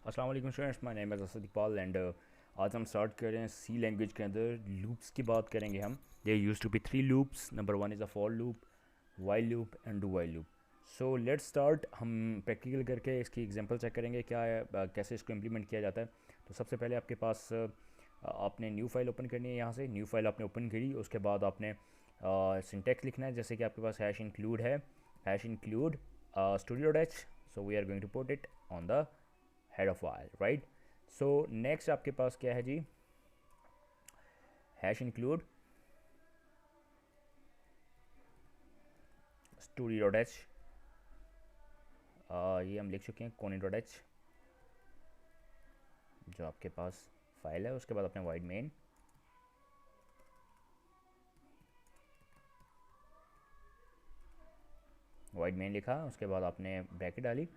अस्सलाम वालेकुम students, my name is Asad Iqbal and आज हम स्टार्ट कर रहे हैं सी लैंग्वेज के अंदर लूप्स की बात करेंगे हम। There used to be 3 loops. Number 1 is a for loop, while loop and do while loop. So let's start. हम प्रैक्टिकल करके इसकी एग्जांपल चेक करेंगे क्या है, कैसे इसको इम्प्लीमेंट किया जाता है। तो सबसे पहले आपके पास आपने न्यू फाइल ओपन करनी है। यहाँ से न्यू फाइल आपने ओपन करी, उसके बाद आपने सिंटेक्स लिखना है। जैसे कि आपके पास हैश इंक्लूड है, हैश इंक्लूड स्टूडियो डैच। So we are going to put it on the head of file, right. So next आपके पास क्या है जी, hash include studio dot h. ये हम लिख चुके हैं कोनी डॉट एच जो आपके पास फाइल है। उसके बाद अपने वाइड मेन लिखा, उसके बाद आपने ब्रैकेट डाली।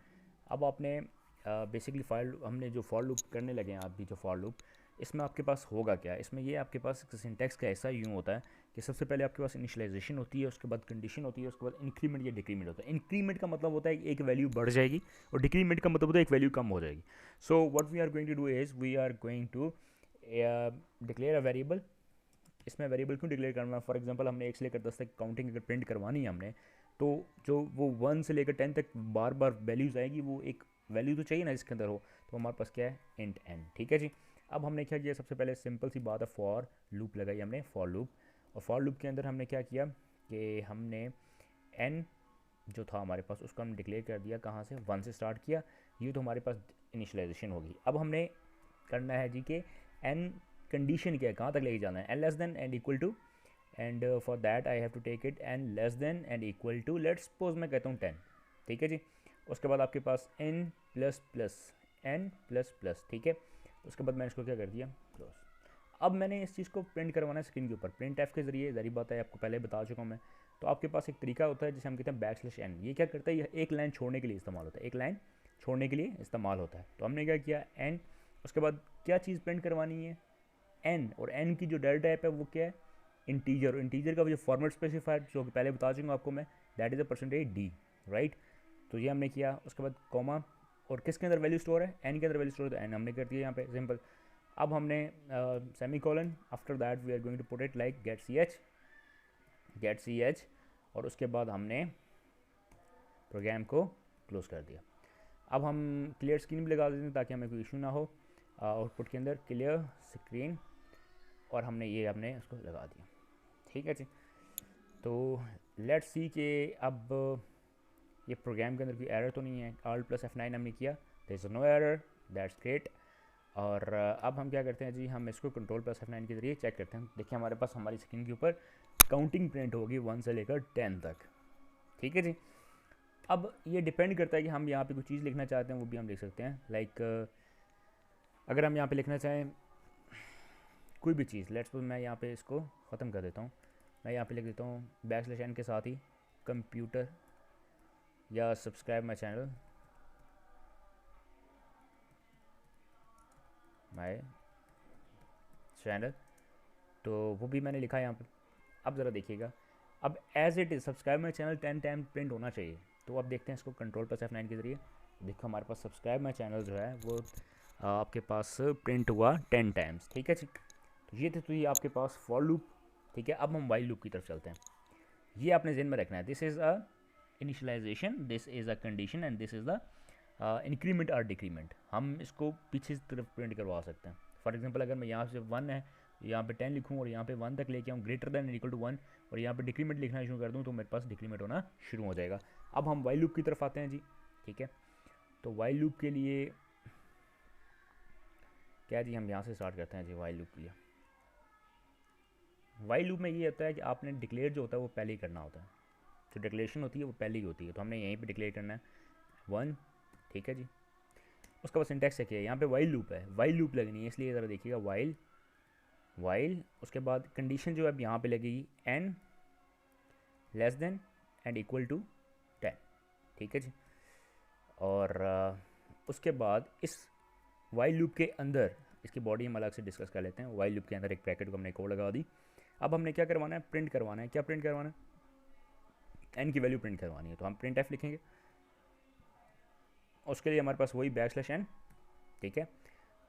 अब आपने बेसिकली फाइल हमने जो फॉर लूप करने लगे हैं, आप भी जो फॉर लूप, इसमें आपके पास होगा क्या, इसमें ये आपके पास सिंटैक्स का ऐसा यूँ होता है कि सबसे पहले आपके पास इनिशियलाइजेशन होती है, उसके बाद कंडीशन होती है, उसके बाद इंक्रीमेंट या डिक्रीमेंट होता है। इंक्रीमेंट का मतलब होता है कि एक वैल्यू बढ़ जाएगी और डिक्रीमेंट का मतलब होता है एक वैल्यू कम हो जाएगी। So what we are going to do is we are going to declare a variable. इसमें वेरिएबल क्यों डिक्लेयर करना है? फॉर एग्जांपल हमने 1 से लेकर 10 तक काउंटिंग अगर प्रिंट करवानी है हमने, तो जो वो 1 से लेकर 10 तक बार बार वैल्यूज़ आएगी, वो एक वैल्यू तो चाहिए ना जिसके अंदर हो। तो हमारे पास क्या है, इंट एन। ठीक है जी। अब हमने क्या किया, सबसे पहले सिंपल सी बात है, फॉर लूप लगाई हमने, फॉर लूप। और फॉर लूप के अंदर हमने क्या किया कि हमने एन जो था हमारे पास उसको हमने डिक्लेयर कर दिया। कहाँ से? 1 से स्टार्ट किया। ये तो हमारे पास इनिशलाइजेशन होगी। अब हमने करना है जी कि एन कंडीशन क्या है, कहाँ तक लेके जाना है, n less than and equal to, and for that I have to take it n less than and equal to, let's suppose मैं कहता हूँ 10। ठीक है जी। उसके बाद आपके पास n plus plus, n plus plus. ठीक है। उसके बाद मैंने इसको क्या कर दिया, क्लोज। अब मैंने इस चीज़ को प्रिंट करवाना है स्क्रीन के ऊपर प्रिंट एफ के जरिए। जरी बात है, आपको पहले बता चुका हूँ मैं। तो आपके पास एक तरीका होता है जिसे हम कहते हैं बैक स्लैश एन। ये क्या करता है, ये एक लाइन छोड़ने के लिए इस्तेमाल होता है, एक लाइन छोड़ने के लिए इस्तेमाल होता है। तो हमने क्या किया, एन, उसके बाद क्या चीज़ प्रिंट करवानी है, एन। और एन की जो डेटा टाइप है वो क्या है, इंटीजर। इंटीजर का जो फॉर्मेट स्पेसिफायर जो कि पहले बता चुका आपको मैं, that is a percentage D, right. तो ये हमने किया। उसके बाद कॉमा, और किसके अंदर वैल्यू स्टोर है, एन के अंदर वैल्यू स्टोर है, तो एन हमने कर दिया यहाँ पे, सिंपल। अब हमने semicolon, after that we are going to put it like get c h, get c h. और उसके बाद हमने प्रोग्राम को क्लोज कर दिया। अब हम क्लियर स्क्रीन भी लगा देते हैं ताकि हमें कोई इशू ना हो। आउटपुट के अंदर क्लियर स्क्रीन, और हमने ये हमने उसको लगा दिया। ठीक है जी। तो लेट्स सी कि अब ये प्रोग्राम के अंदर कोई एरर तो नहीं है। Alt प्लस F9 हमने किया, there is no error, that's great. और अब हम क्या करते हैं जी, हम इसको कंट्रोल प्लस F9 के जरिए चेक करते हैं। देखिए हमारे पास हमारी स्क्रीन के ऊपर काउंटिंग प्रिंट होगी 1 से लेकर 10 तक। ठीक है जी। अब ये डिपेंड करता है कि हम यहाँ पे कुछ चीज़ लिखना चाहते हैं, वो भी हम लिख सकते हैं। लाइक अगर हम यहाँ पे लिखना चाहें कोई भी चीज़, लेट्स सपोज मैं यहाँ पे इसको ख़त्म कर देता हूँ। मैं यहाँ पे लिख देता हूँ बैक स्लैश एन के साथ ही कंप्यूटर या subscribe my channel, my channel. तो वो भी मैंने लिखा है यहाँ पे। अब ज़रा देखिएगा, अब as it is subscribe my channel 10 time print होना चाहिए। तो अब देखते हैं इसको कंट्रोल प्लस F9 के जरिए। देखो हमारे पास सब्सक्राइब माई चैनल जो है वो आपके पास प्रिंट हुआ 10 टाइम्स। ठीक है जी। तो ये थे, तो ये आपके पास फॉर लूप। ठीक है। अब हम वाइल लूप की तरफ चलते हैं। ये आपने जहन में रखना है, this is a initialisation, this is a condition and this is the increment और डिक्रीमेंट। हम इसको पीछे की तरफ प्रिंट करवा सकते हैं। फॉर एग्जांपल अगर मैं यहाँ से 1 है, यहाँ पे 10 लिखूँ और यहाँ पे 1 तक लेके आऊँ, ग्रेटर दैन इक्वल टू 1, और यहाँ पे डिक्रीमेंट लिखना शुरू कर दूँ, तो मेरे पास डिक्रीमेंट होना शुरू हो जाएगा। अब हम वाइल लूप की तरफ आते हैं जी। ठीक है। तो वाइल लूप के लिए क्या जी, हम यहाँ से स्टार्ट करते हैं जी। वाइल लूप के लिए, वाइल लूप में ये होता है कि आपने डिक्लेयर जो होता है वो पहले ही करना होता है। जो डिक्लेरेशन होती है वो पहले ही होती है, तो हमने यहीं पे डिक्लेयर करना है 1। ठीक है जी। उसका बाद सिंटैक्स क्या है, यहाँ पे वाइल लूप है, वाइल लूप लगनी है, इसलिए ज़रा देखिएगा, वाइल, वाइल। उसके बाद कंडीशन जो है अब यहाँ पे लगेगी n less than and equal to 10। ठीक है जी। और उसके बाद इस वाइल लूप के अंदर इसकी बॉडी हम अलग से डिस्कस कर लेते हैं। वाइल लूप के अंदर एक ब्रैकेट को हमने कोड लगा दी। अब हमने क्या करवाना है, प्रिंट करवाना है। क्या प्रिंट करवाना है, एन की वैल्यू प्रिंट करवानी है। तो हम प्रिंट एफ लिखेंगे। उसके लिए हमारे पास वही बैक स्लैश एन, ठीक है।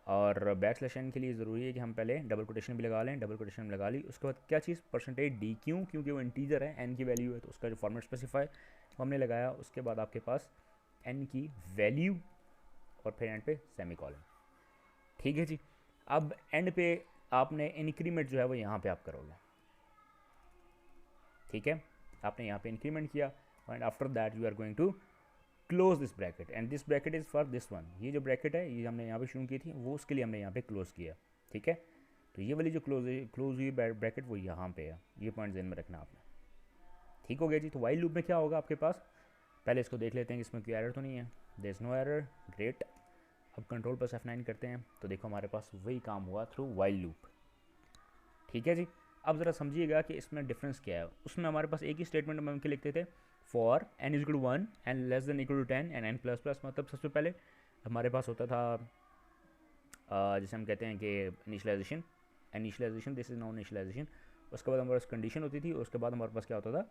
और बैक स्लैश एन के लिए ज़रूरी है कि हम पहले डबल कोटेशन भी लगा लें। डबल कोटेशन में लगा ली, उसके बाद क्या चीज़, परसेंटेज डी क्यू, क्योंकि वो इंटीजर है, एन की वैल्यू है, तो उसका जो फॉर्मेट स्पेसिफाई वो हमने लगाया। उसके बाद आपके पास एन की वैल्यू और फिर एंड पे सेमी कॉलन। ठीक है जी। अब एंड पे आपने इंक्रीमेंट जो है वो यहाँ पे आप करोगे, ठीक है। आपने यहाँ पे इंक्रीमेंट किया and after that you are going to close this bracket and this bracket is for this one. ये जो ब्रैकेट है ये हमने यहाँ पे शुरू की थी, वो उसके लिए हमने यहाँ पे क्लोज किया, ठीक है। तो ये वाली जो क्लोज हुई ब्रैकेट वो यहाँ पे है, ये पॉइंट ध्यान में रखना आपने। ठीक हो गया जी। तो वाइल लूप में क्या होगा आपके पास, पहले इसको देख लेते हैं कि इसमें कोई एरर तो नहीं है। There is no error, great. अब कंट्रोल प्लस F9 करते हैं तो देखो हमारे पास वही काम हुआ थ्रू वाइल लूप, ठीक है जी। अब ज़रा समझिएगा कि इसमें डिफरेंस क्या है। उसमें हमारे पास एक ही स्टेटमेंट हम के लिखते थे, for n is equal to 1 and less than equal to 10 and n plus plus. मतलब सबसे पहले हमारे पास होता था जैसे हम कहते हैं कि initialisation, this is non initialisation. उसके बाद हमारे पास कंडीशन होती थी, उसके बाद हमारे पास क्या होता था,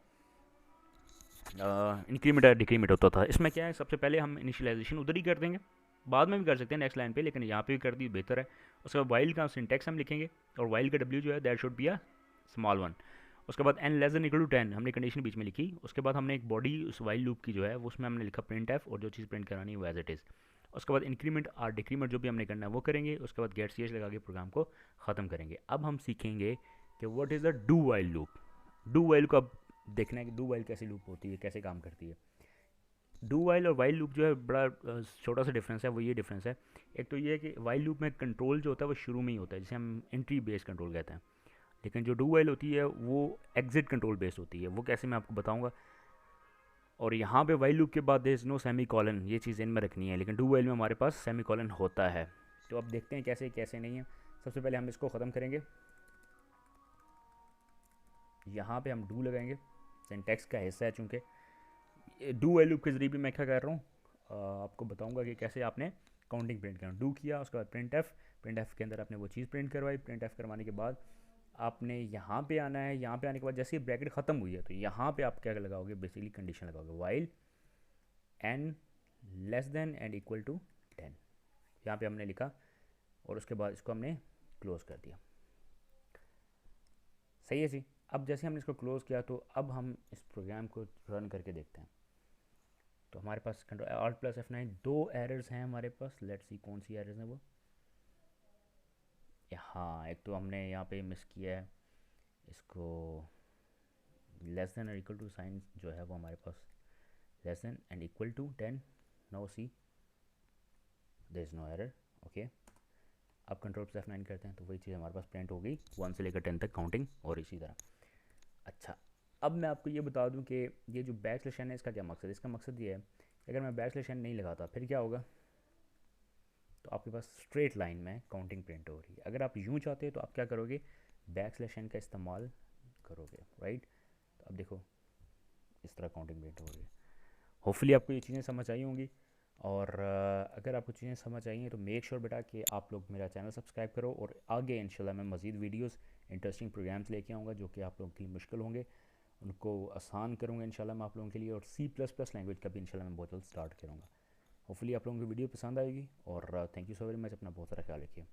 इंक्रीमेंट या डिक्रीमेंट होता था। इसमें क्या है, सबसे पहले हम इनिशियलाइजेशन उधर ही कर देंगे, बाद में भी कर सकते हैं नेक्स्ट लाइन पे, लेकिन यहाँ पे भी कर दी बेहतर है। उसके बाद वाइल का सिंटेक्स हम लिखेंगे और वाइल का डब्ल्यू जो है that should be a small one. उसके बाद n less than equal to 10 हमने कंडीशन बीच में लिखी। उसके बाद हमने एक बॉडी उस वाइल लूप की जो है उसमें हमने लिखा प्रिंट एफ, और जो चीज़ प्रिंट करानी है वो एज इट इज़। उसके बाद इंक्रीमेंट और डिक्रीमेंट जो भी हमने करना है वो करेंगे। उसके बाद गेट सी एच लगा के प्रोग्राम को ख़त्म करेंगे। अब हम सीखेंगे कि what is the do while loop. Do while को अब देखना है कि डू वाइल कैसी लूप होती है, कैसे काम करती है। डू वाइल और वाइल लूप जो है बड़ा छोटा सा डिफरेंस है, वो ये डिफरेंस है। एक तो ये है कि वाइल लूप में कंट्रोल जो होता है वो शुरू में ही होता है, जिसे हम एंट्री बेस्ड कंट्रोल कहते हैं। लेकिन जो डू वाइल होती है वो एग्जिट कंट्रोल बेस्ड होती है। वो कैसे मैं आपको बताऊंगा। और यहाँ पे वाइल लूप के बाद there is no semicolon, ये चीज़ इनमें रखनी है, लेकिन डू वाइल में हमारे पास सेमी कॉलन होता है। तो अब देखते हैं कैसे कैसे नहीं है। सबसे पहले हम इसको ख़त्म करेंगे, यहाँ पे हम डू लगाएंगे, सिंटैक्स का हिस्सा है चूँकि। डू वाइल लूप के ज़रिए भी मैं क्या कर रहा हूँ आपको बताऊँगा कि कैसे आपने काउंटिंग प्रिंट करना। डू किया, उसके बाद प्रिंट एफ के अंदर आपने वो चीज़ प्रिंट करवाई। प्रिंट एफ करवाने के बाद आपने यहाँ पे आना है। यहाँ पे आने के बाद जैसे ही ब्रैकेट ख़त्म हुई है तो यहाँ पे आप क्या लगाओगे, बेसिकली कंडीशन लगाओगे, while n less than and equal to 10। यहाँ पे हमने लिखा और उसके बाद इसको हमने क्लोज कर दिया। सही है जी। अब जैसे हमने इसको क्लोज किया तो अब हम इस प्रोग्राम को रन करके देखते हैं। तो हमारे पास कंट्रोल ऑल्ट प्लस F9, दो एरर्स हैं हमारे पास। लेट्स सी कौन सी एरर्स हैं वो। हाँ, एक तो हमने यहाँ पे मिस किया है, इसको लेस देन और इक्वल टू साइन जो है वो हमारे पास less than and equal to 10। Now see there is no error, okay. अब कंट्रोल प्लस F9 करते हैं तो वही चीज़ हमारे पास प्रिंट हो गई, 1 से लेकर 10 तक काउंटिंग और इसी तरह। अच्छा, अब मैं आपको ये बता दूं कि ये जो बैक स्लैश एन है इसका क्या मकसद है। इसका मकसद ये है कि अगर मैं बैक स्लैश एन नहीं लगाता फिर क्या होगा, तो आपके पास स्ट्रेट लाइन में काउंटिंग प्रिंट हो रही है। अगर आप यूँ चाहते हैं तो आप क्या करोगे, बैक स्लैश एन का इस्तेमाल करोगे, राइट। तो अब देखो इस तरह काउंटिंग प्रिंट हो रही है। होपफुली आपको ये चीज़ें समझ आई होंगी। और अगर आपको चीज़ें समझ आई हैं तो मेक श्योर बेटा कि आप लोग मेरा चैनल सब्सक्राइब करो, और आगे इंशाल्लाह मैं मज़ीद वीडियोस इंटरेस्टिंग प्रोग्राम्स लेके आऊँगा जो कि आप लोगों के लिए मुश्किल होंगे, उनको आसान करूँगा इंशाल्लाह मैं आप लोगों के लिए। और C++ लैंग्वेज का भी इंशाल्लाह मैं बहुत जल्द स्टार्ट करूँगा। होपफुली आप लोगों को वीडियो पसंद आएगी। और thank you so very much. अपना बहुत सारा ख्याल रखिए।